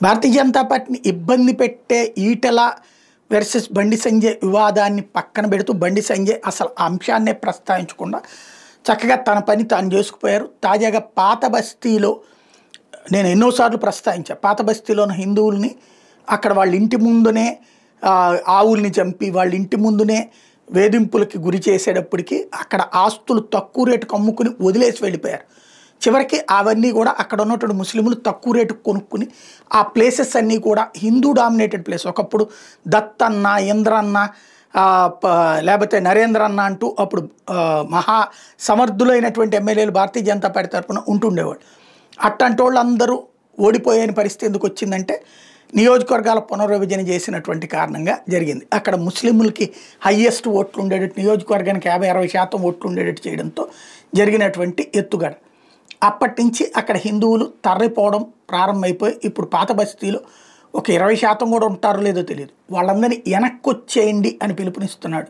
భారతీయ జనతా పార్టీని ఇబ్బంది పెట్టే ఈటెల వర్సెస్ బండి సంజయ్ వివాదాన్ని పక్కన పెడుతూ బండి సంజయ్ అసలు ఆ అంశాన్నే ప్రస్తావించకుండా చక్కగా తన పని తాను చేసుకుపోయారు. తాజాగా పాత బస్తీలో నేను ఎన్నోసార్లు ప్రస్తావించాను. పాత బస్తీలోని హిందువుల్ని అక్కడ వాళ్ళ ఇంటి ముందునే ఆవుల్ని చంపి వాళ్ళ ఇంటి ముందునే వేధింపులకి గురి చేసేటప్పటికి అక్కడ ఆస్తులు తక్కువ రేటుకు అమ్ముకుని వదిలేసి వెళ్ళిపోయారు. చివరికి అవన్నీ కూడా అక్కడ ఉన్నటువంటి ముస్లింలు తక్కువ రేటుకు కొనుక్కుని ఆ ప్లేసెస్ అన్నీ కూడా హిందూ డామినేటెడ్ ప్లేస్. ఒకప్పుడు దత్ అన్న, ఇంద్ర అన్న, లేకపోతే నరేంద్ర అన్న అంటూ అప్పుడు మహా సమర్థులైనటువంటి ఎమ్మెల్యేలు భారతీయ జనతా పార్టీ తరఫున ఉంటుండేవాళ్ళు. అట్లాంటి వాళ్ళందరూ ఓడిపోయే పరిస్థితి ఎందుకు వచ్చిందంటే నియోజకవర్గాల పునర్విభజన చేసినటువంటి కారణంగా జరిగింది. అక్కడ ముస్లింలకి హయ్యెస్ట్ ఓట్లు ఉండేటట్టు, నియోజకవర్గానికి 50-60% ఓట్లు ఉండేటట్టు చేయడంతో జరిగినటువంటి ఎత్తుగడ. అప్పటి నుంచి అక్కడ హిందువులు తరలిపోవడం ప్రారంభమైపోయి ఇప్పుడు పాత బస్తీలో ఒక 20% కూడా ఉంటారో లేదో తెలియదు. వాళ్ళందరినీ వెనక్కి వచ్చేయండి అని పిలుపునిస్తున్నాడు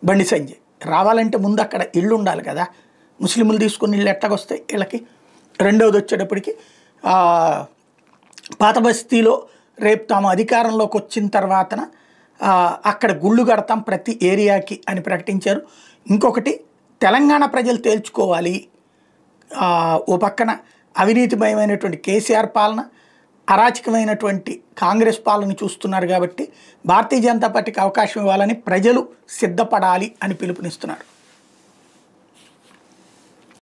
బండి సంజయ్. రావాలంటే ముందు అక్కడ ఇళ్ళు ఉండాలి కదా. ముస్లింలు తీసుకుని ఇళ్ళు ఎట్టగొస్తాయి వీళ్ళకి. రెండవది వచ్చేటప్పటికి పాత బస్తీలో రేపు తాము అధికారంలోకి వచ్చిన తర్వాతన అక్కడ గుళ్ళు కడతాం ప్రతి ఏరియాకి అని ప్రకటించారు. ఇంకొకటి తెలంగాణ ప్రజలు తేల్చుకోవాలి. ఓ పక్కన అవినీతిమయమైనటువంటి కేసీఆర్ పాలన, అరాచకమైనటువంటి కాంగ్రెస్ పాలన చూస్తున్నారు కాబట్టి భారతీయ జనతా పార్టీకి అవకాశం ఇవ్వాలని ప్రజలు సిద్ధపడాలి అని పిలుపునిస్తున్నారు.